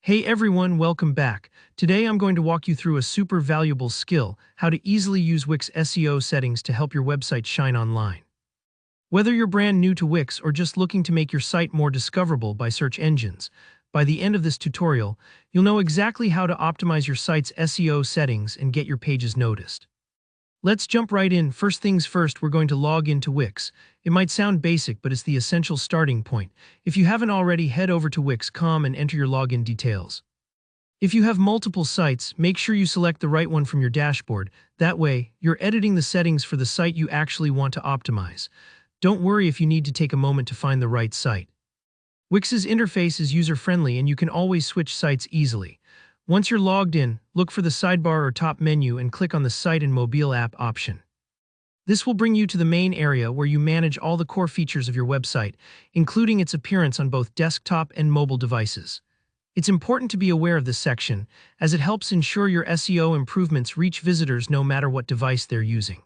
Hey everyone, welcome back. Today I'm going to walk you through a super valuable skill, how to easily use Wix SEO settings to help your website shine online. Whether you're brand new to Wix or just looking to make your site more discoverable by search engines, by the end of this tutorial, you'll know exactly how to optimize your site's SEO settings and get your pages noticed. Let's jump right in. First things first, we're going to log into Wix. It might sound basic, but it's the essential starting point. If you haven't already, head over to Wix.com and enter your login details. If you have multiple sites, make sure you select the right one from your dashboard. That way, you're editing the settings for the site you actually want to optimize. Don't worry if you need to take a moment to find the right site. Wix's interface is user-friendly and you can always switch sites easily. Once you're logged in, look for the sidebar or top menu and click on the Site and Mobile app option. This will bring you to the main area where you manage all the core features of your website, including its appearance on both desktop and mobile devices. It's important to be aware of this section, as it helps ensure your SEO improvements reach visitors no matter what device they're using.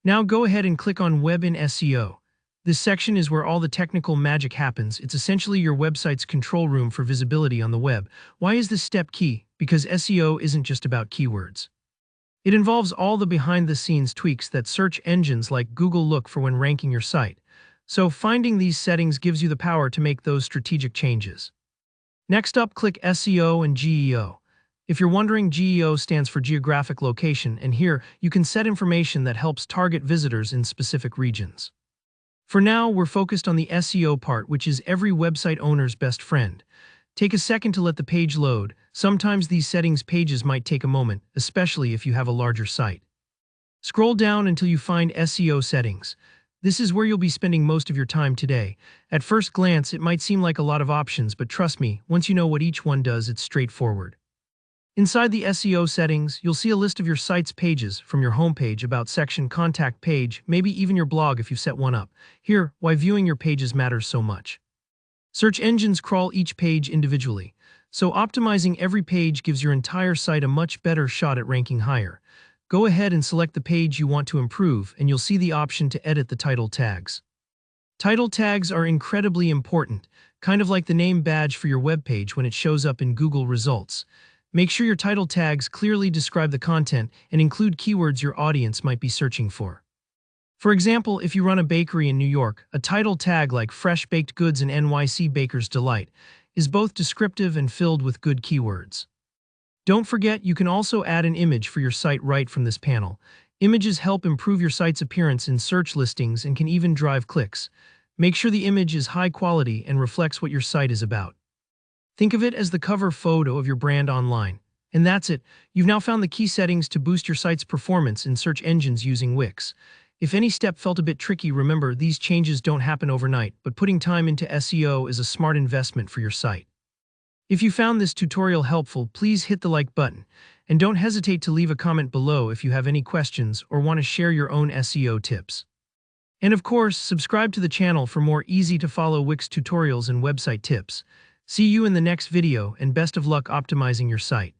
Now go ahead and click on Web in SEO. This section is where all the technical magic happens. It's essentially your website's control room for visibility on the web. Why is this step key? Because SEO isn't just about keywords. It involves all the behind-the-scenes tweaks that search engines like Google look for when ranking your site. So finding these settings gives you the power to make those strategic changes. Next up, click SEO and GEO. If you're wondering, GEO stands for geographic location, and here you can set information that helps target visitors in specific regions. For now, we're focused on the SEO part, which is every website owner's best friend. Take a second to let the page load. Sometimes these settings pages might take a moment, especially if you have a larger site. Scroll down until you find SEO settings. This is where you'll be spending most of your time today. At first glance, it might seem like a lot of options, but trust me, once you know what each one does, it's straightforward. Inside the SEO settings, you'll see a list of your site's pages, from your homepage, about section, contact page, maybe even your blog if you've set one up. Here, why viewing your pages matters so much. Search engines crawl each page individually, so optimizing every page gives your entire site a much better shot at ranking higher. Go ahead and select the page you want to improve, and you'll see the option to edit the title tags. Title tags are incredibly important, kind of like the name badge for your web page when it shows up in Google results. Make sure your title tags clearly describe the content and include keywords your audience might be searching for. For example, if you run a bakery in New York, a title tag like Fresh Baked Goods and NYC Baker's Delight is both descriptive and filled with good keywords. Don't forget, you can also add an image for your site right from this panel. Images help improve your site's appearance in search listings and can even drive clicks. Make sure the image is high quality and reflects what your site is about. Think of it as the cover photo of your brand online. And that's it. You've now found the key settings to boost your site's performance in search engines using Wix. If any step felt a bit tricky, remember, these changes don't happen overnight, but putting time into SEO is a smart investment for your site. If you found this tutorial helpful, please hit the like button. And don't hesitate to leave a comment below if you have any questions or want to share your own SEO tips. And of course, subscribe to the channel for more easy-to-follow Wix tutorials and website tips. See you in the next video, and best of luck optimizing your site.